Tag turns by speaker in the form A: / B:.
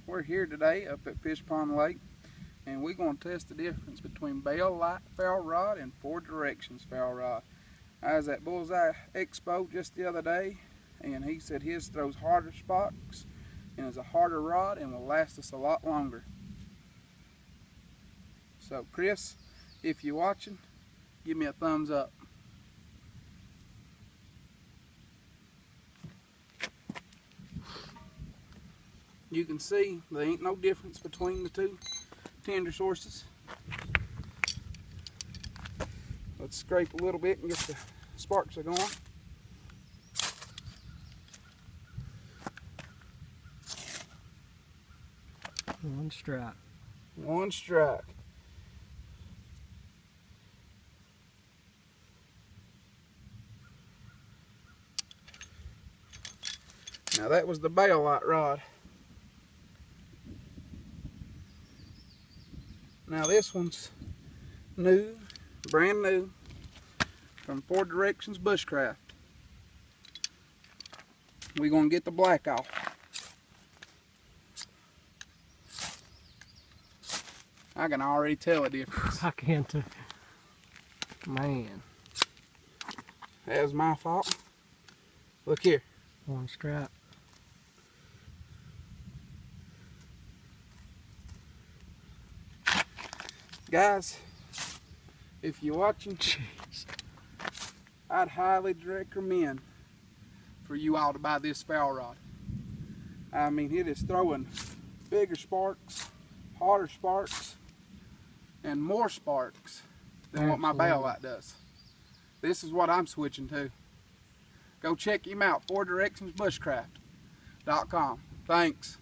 A: We're here today up at Fish Pond Lake, and we're going to test the difference between Bayilite ferro rod and 4 Directions ferro rod. I was at Bullseye Expo just the other day, and he said his throws harder sparks and is a harder rod and will last us a lot longer. So Chris, if you're watching, give me a thumbs up. You can see there ain't no difference between the two tender sources. Let's scrape a little bit and get the sparks are going.
B: One strike.
A: One strike. Now that was the Bayilite rod. Now this one's new, brand new, from 4 Directions Bushcraft. We're going to get the black off. I can already tell a difference.
B: I can too. Man.
A: That was my fault. Look here.
B: One strike.
A: Guys, if you're watching,
B: Jeez.
A: I'd highly recommend for you all to buy this ferro rod. I mean, it is throwing bigger sparks, harder sparks, and more sparks than what my Bayilite does. This is what I'm switching to. Go check him out, 4directionsbushcraft.com. Thanks.